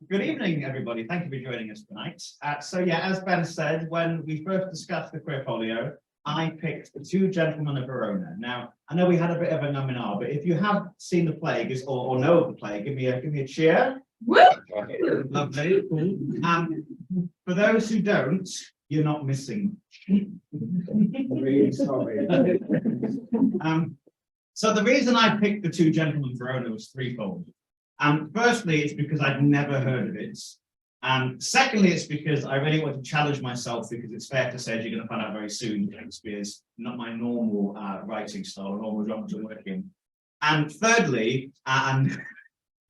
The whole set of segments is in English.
Good evening, everybody. Thank you for joining us tonight. As Ben said, when we first discussed the Queerfolio, I picked The Two Gentlemen of Verona. Now, I know we had a bit of a nominal, but if you have seen the play or know of the play, give me a cheer. Woo! Lovely. For those who don't, you're not missing. Really sorry. So the reason I picked The Two Gentlemen of Verona was threefold. Firstly, it's because I'd never heard of it. Secondly, it's because I really want to challenge myself, because it's fair to say, as you're going to find out very soon, Shakespeare's not my normal writing style or normal genre to work in. And thirdly, and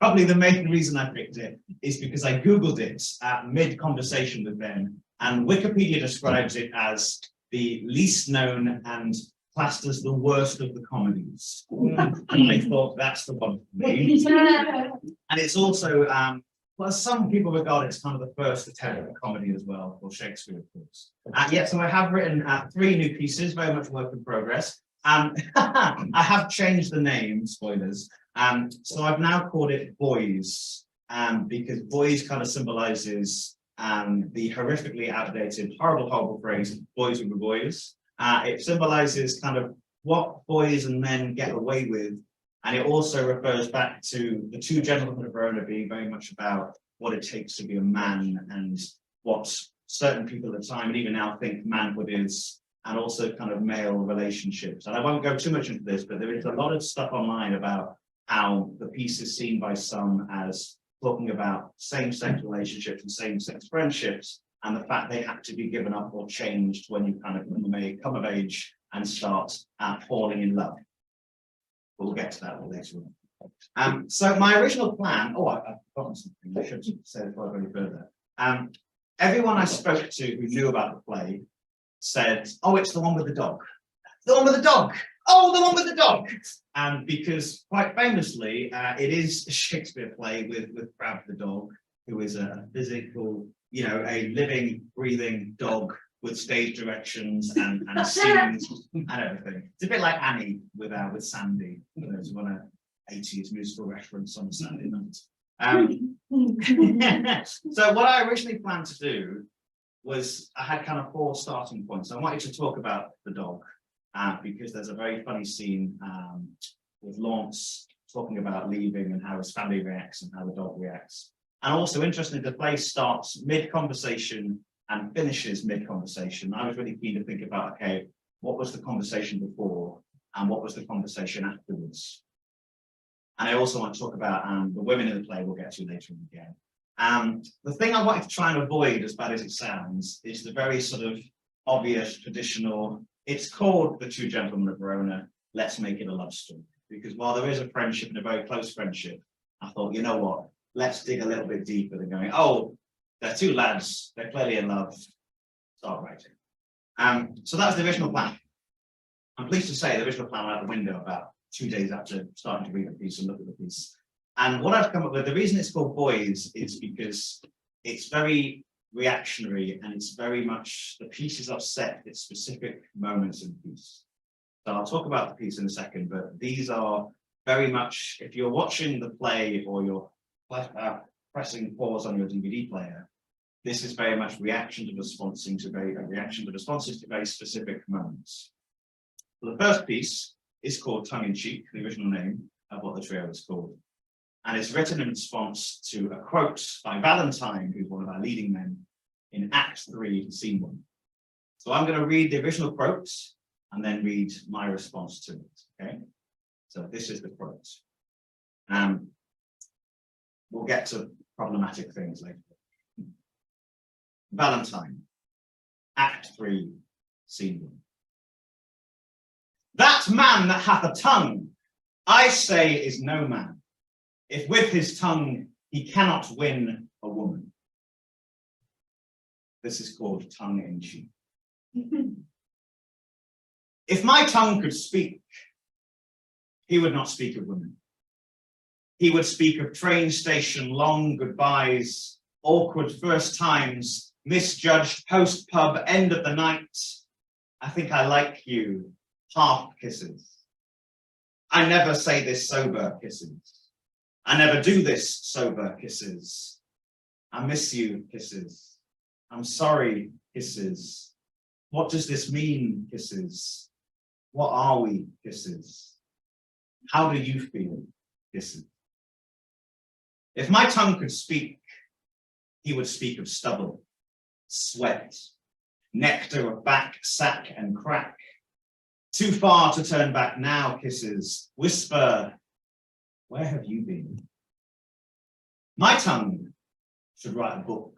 probably the main reason I picked it, is because I Googled it mid-conversation with Ben, and Wikipedia describes it as the least known and classed as the worst of the comedies. And I thought that's the one for me. And it's also, well, some people regard it as kind of the first attempt at a comedy as well, for Shakespeare, of course. So I have written 3 new pieces, very much work in progress. I have changed the name, spoilers. So I've now called it Boys, because boys kind of symbolizes the horrifically outdated, horrible phrase, boys will be boys. It symbolizes kind of what boys and men get away with, and it also refers back to The Two Gentlemen of Verona being very much about what it takes to be a man and what certain people at the time and even now think manhood is, and also kind of male relationships. And I won't go too much into this, but there is a lot of stuff online about how the piece is seen by some as talking about same-sex relationships and same-sex friendships, and the fact they have to be given up or changed when you kind of come of age and start falling in love. We'll get to that later on. So my original plan, I've forgotten something, I should say it before I go any further. Everyone I spoke to who knew about the play said, oh, it's the one with the dog. The one with the dog. Oh, the one with the dog. Because quite famously, it is a Shakespeare play with Crab the dog, who is a physical, a living, breathing dog with stage directions and scenes and everything. It's a bit like Annie with Sandy, for those who want an 80s musical reference on Saturday night. So what I originally planned to do was, I had kind of 4 starting points. I wanted to talk about the dog, because there's a very funny scene with Launce talking about leaving and how his family reacts and how the dog reacts. And also, interestingly, the play starts mid-conversation and finishes mid-conversation. I was really keen to think about, okay, what was the conversation before and what was the conversation afterwards? And I also want to talk about the women in the play we'll get to later on again. The thing I wanted to try and avoid, as bad as it sounds, is the very sort of obvious, traditional, it's called The Two Gentlemen of Verona, let's make it a love story. Because while there is a friendship and a very close friendship, I thought, you know what? Let's dig a little bit deeper than going, oh, they're 2 lads, they're clearly in love, start writing. So that was the original plan. I'm pleased to say the original plan went out the window about 2 days after starting to read the piece and look at the piece. And what I've come up with, the reason it's called Boys is because it's very reactionary and it's very much, the pieces are set at specific moments in the piece. So I'll talk about the piece in a second, but these are very much, if you're watching the play or you're pressing pause on your DVD player, this is very much reaction to responses to very specific moments. So the first piece is called Tongue in Cheek, the original name of what the trio is called. And it's written in response to a quote by Valentine, who's one of our leading men, in Act 3, Scene 1. So I'm going to read the original quote and then read my response to it, okay? So this is the quote. We'll get to problematic things later. Valentine, Act 3, Scene 1. That man that hath a tongue, I say, is no man, if with his tongue he cannot win a woman. This is called tongue in cheek. If my tongue could speak, he would not speak of women. He would speak of train station, long goodbyes, awkward first times, misjudged post pub, end of the night. I think I like you, half kisses. I never say this sober kisses. I never do this sober kisses. I miss you, kisses. I'm sorry, kisses. What does this mean, kisses? What are we, kisses? How do you feel, kisses? If my tongue could speak, he would speak of stubble, sweat, nectar of back, sack, and crack. Too far to turn back now, kisses. Whisper, where have you been? My tongue should write a book,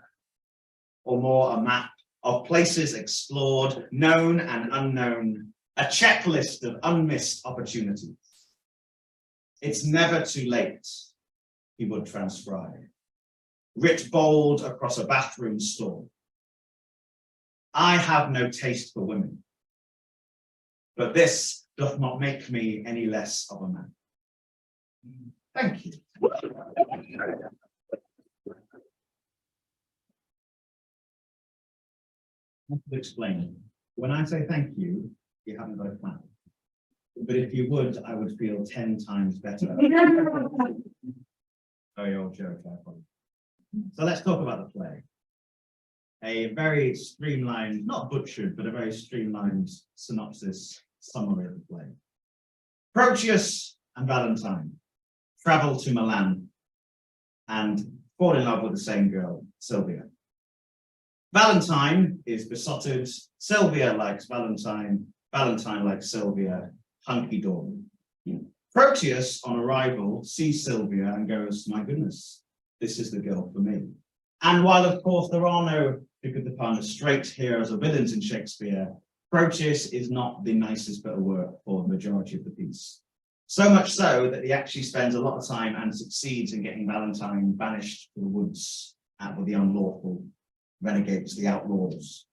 or more a map of places explored, known and unknown, a checklist of unmissed opportunities. It's never too late, he would transcribe, writ bold across a bathroom stall. I have no taste for women, but this doth not make me any less of a man. Thank you. I have to explain. When I say thank you, you haven't got a plan. But if you would, I would feel 10 times better. Very old joke, I apologize. So let's talk about the play. A very streamlined, not butchered, but a very streamlined synopsis summary of the play. Proteus and Valentine travel to Milan and fall in love with the same girl, Sylvia. Valentine is besotted, Sylvia likes Valentine, Valentine likes Sylvia, hunky-dory. Proteus, on arrival, sees Sylvia and goes, my goodness, this is the girl for me. And while, of course, there are no, because the pun, straight heroes or villains in Shakespeare, Proteus is not the nicest bit of work for the majority of the piece. So much so that he actually spends a lot of time and succeeds in getting Valentine banished to the woods out with the unlawful renegades, the outlaws.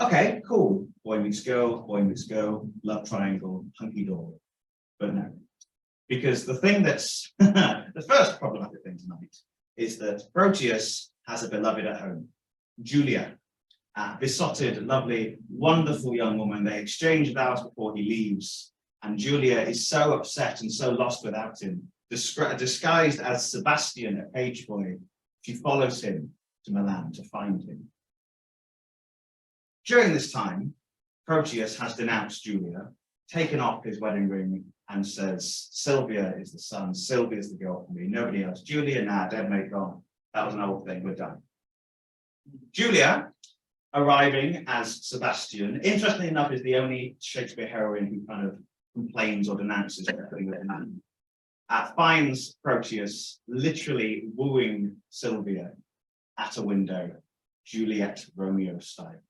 Okay, cool. Boy meets girl, love triangle, hunky-dory. But no, because the thing that's the first problematic thing tonight is that Proteus has a beloved at home, Julia, a besotted, lovely, wonderful young woman. They exchange vows before he leaves, and Julia is so upset and so lost without him, disguised as Sebastian, a page boy. She follows him to Milan to find him. During this time, Proteus has denounced Julia, taken off his wedding ring, and says, Sylvia is the son, Sylvia is the girl for me, nobody else. Julia, nah, dead mate gone. That was an old thing, we're done. Julia, arriving as Sebastian, interestingly enough, is the only Shakespeare heroine who kind of complains or denounces everything with a man. Finds Proteus literally wooing Sylvia at a window, Juliet Romeo style.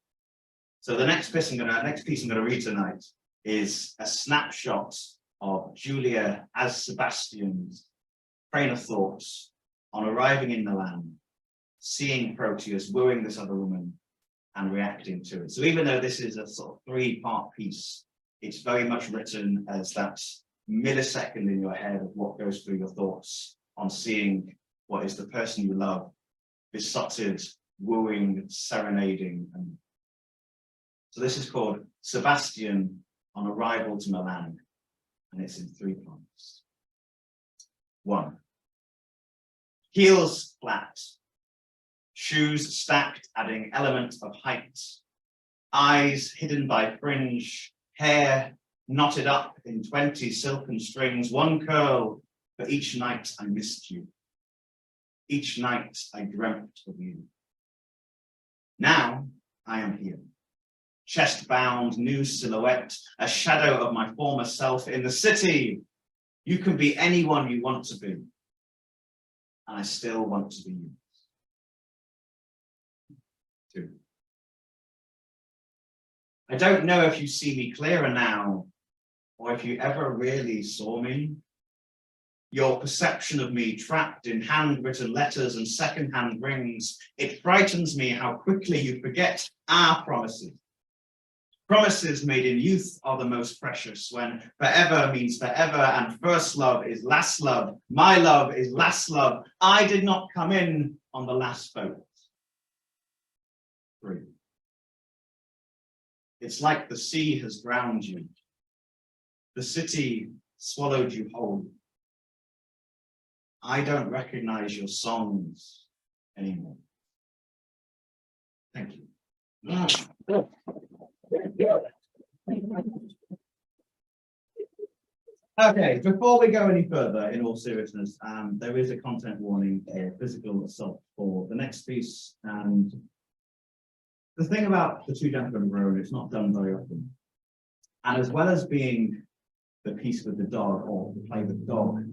So the next piece I'm gonna read tonight is a snapshot of Julia as Sebastian's train of thoughts on arriving in Milan, seeing Proteus wooing this other woman and reacting to it. So even though this is a sort of 3-part piece, it's very much written as that millisecond in your head of what goes through your thoughts on seeing what is the person you love, besotted, wooing, serenading. And so this is called Sebastian on Arrival to Milan, and it's in 3 parts. 1. Heels flat, shoes stacked, adding element of height, eyes hidden by fringe, hair knotted up in 20 silken strings, 1 curl for each night I missed you. Each night I dreamt of you. Now I am here. Chest bound, new silhouette, a shadow of my former self in the city. You can be anyone you want to be, and I still want to be you. 2. I don't know if you see me clearer now, or if you ever really saw me. Your perception of me trapped in handwritten letters and secondhand rings, it frightens me how quickly you forget our promises. Promises made in youth are the most precious, when forever means forever and first love is last love. My love is last love. I did not come in on the last boat. 3. It's like the sea has drowned you. The city swallowed you whole. I don't recognize your songs anymore. Thank you. Okay, before we go any further, in all seriousness, there is a content warning for physical assault for the next piece. And the thing about the two gentlemen road, it's not done very often. And as well as being the piece with the dog or the play with the dog,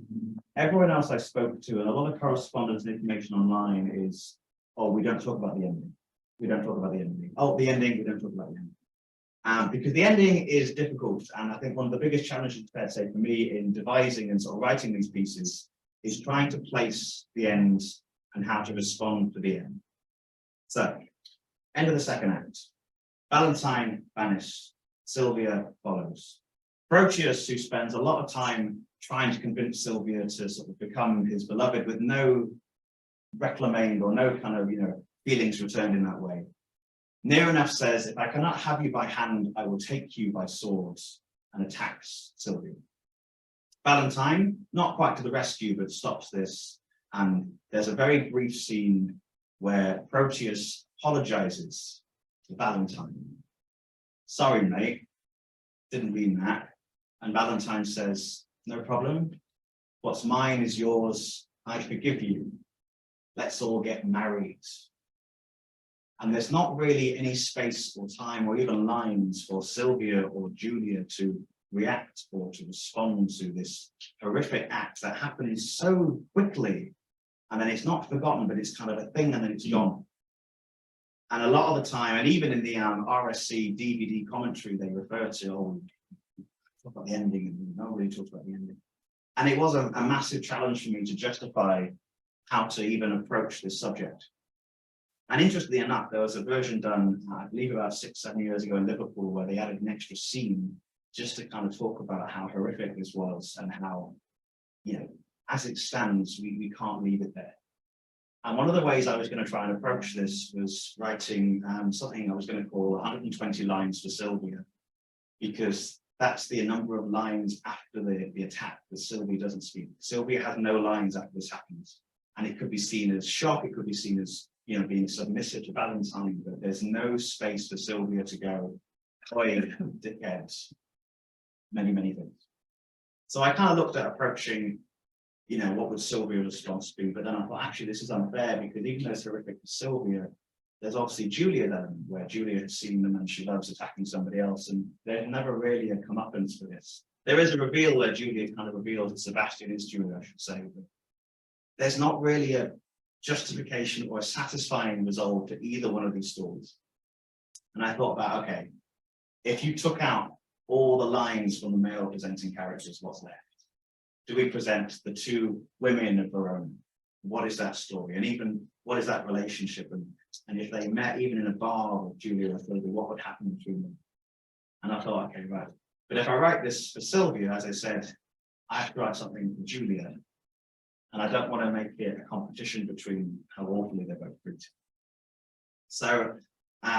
everyone else I spoke to, and a lot of correspondence and information online is, oh, we don't talk about the ending. We don't talk about the ending. Oh, the ending, we don't talk about the ending. Because the ending is difficult. And I think one of the biggest challenges, fair to say, for me in devising and sort of writing these pieces is trying to place the end and how to respond to the end. So, end of the second act. Valentine vanished. Sylvia follows. Proteus, who spends a lot of time trying to convince Sylvia to sort of become his beloved with no reclamained or no kind of, feelings returned in that way. Near enough says, if I cannot have you by hand, I will take you by swords, and attacks Sylvia. Valentine, not quite to the rescue, but stops this. And there's a very brief scene where Proteus apologizes to Valentine. Sorry, mate, didn't mean that. And Valentine says, no problem. What's mine is yours. I forgive you. Let's all get married. And there's not really any space or time or even lines for Sylvia or Julia to react or to respond to this horrific act that happens so quickly. And then it's not forgotten, but it's kind of a thing and then it's gone. And a lot of the time, and even in the RSC DVD commentary, they refer to, oh, talk about the ending, and nobody talks about the ending. And it was a massive challenge for me to justify how to even approach this subject. And interestingly enough, there was a version done, I believe about 6-7 years ago in Liverpool, where they added an extra scene just to kind of talk about how horrific this was and how, as it stands, we can't leave it there. And one of the ways I was going to try and approach this was writing something I was going to call 120 lines for Sylvia, because that's the number of lines after the attack that Sylvia doesn't speak. Sylvia has no lines after this happens. And it could be seen as shock, it could be seen as being submissive to Valentine, but there's no space for Sylvia to go, oi, dickheads, many, many things. So I kind of looked at approaching, what would Sylvia's response be? But then I thought, actually, this is unfair because even though it's horrific for Sylvia, there's obviously Julia then, where Julia has seen them and she loves attacking somebody else, and there's never really a comeuppance for this. There is a reveal where Julia kind of reveals that Sebastian is Julia, I should say, but there's not really a justification or a satisfying resolve to either one of these stories. And I thought about, okay, if you took out all the lines from the male presenting characters, what's left? Do we present the two women of Verona? What is that story? And even what is that relationship? And if they met even in a bar with Julia or Sylvia, what would happen between them? And I thought, okay, right. But if I write this for Sylvia, as I said, I have to write something for Julia. And I don't want to make it a competition between how awfully they're both treated. So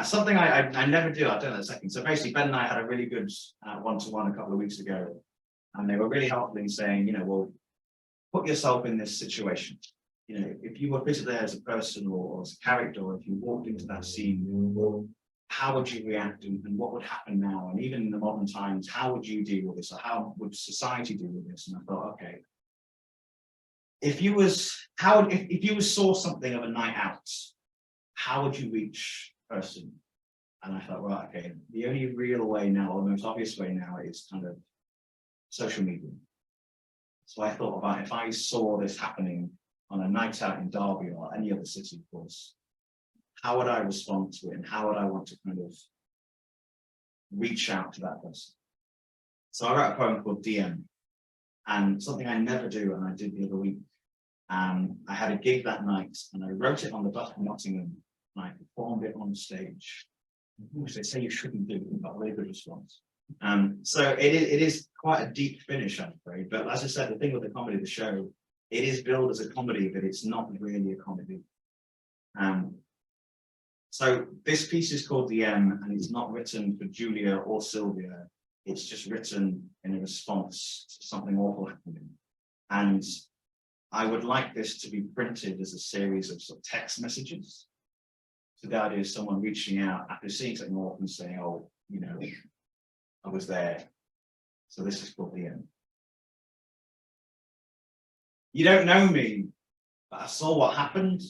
something I never do, I'll do that in a second. So basically, Ben and I had a really good one-to-one a couple of weeks ago. And they were really helpful in saying, well, put yourself in this situation. If you were visited there as a person or as a character, or if you walked into that scene, how would you react and what would happen now? And even in the modern times, how would you deal with this? Or how would society deal with this? And I thought, okay, if you saw something of a night out, how would you reach a person? And I thought, right, okay, the only real way now, or the most obvious way now, is kind of social media. So I thought about if I saw this happening on a night out in Derby or any other city, of course, how would I respond to it and how would I want to kind of reach out to that person? So I wrote a poem called DM, and something I never do, and I did the other week. I had a gig that night and I wrote it on the bus from Nottingham and I performed it on stage, which they say you shouldn't do, but a really good response. So it is quite a deep finish, I'm afraid. But as I said, the thing with the comedy of the show, it is billed as a comedy, but it's not really a comedy. So this piece is called The M, and it's not written for Julia or Sylvia. It's just written in a response to something awful happening. And I would like this to be printed as a series of sort of text messages. So the idea is someone reaching out after seeing something awful and saying, oh, you know, I was there. So this is called the end. You don't know me, but I saw what happened.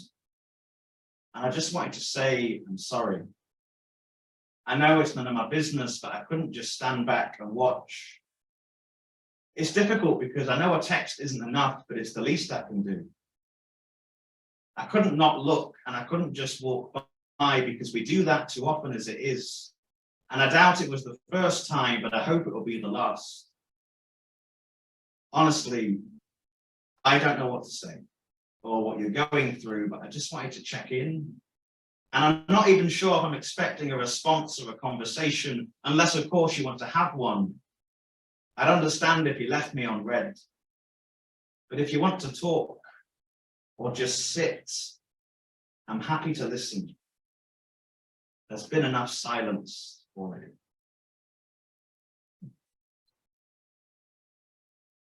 And I just wanted to say, I'm sorry. I know it's none of my business, but I couldn't just stand back and watch. It's difficult because I know a text isn't enough, but it's the least I can do. I couldn't not look, and I couldn't just walk by because we do that too often as it is. And I doubt it was the first time, but I hope it will be the last. Honestly, I don't know what to say or what you're going through, but I just wanted to check in. And I'm not even sure if I'm expecting a response or a conversation, unless, of course, you want to have one. I'd understand if you left me on red. But if you want to talk or just sit, I'm happy to listen. There's been enough silence already.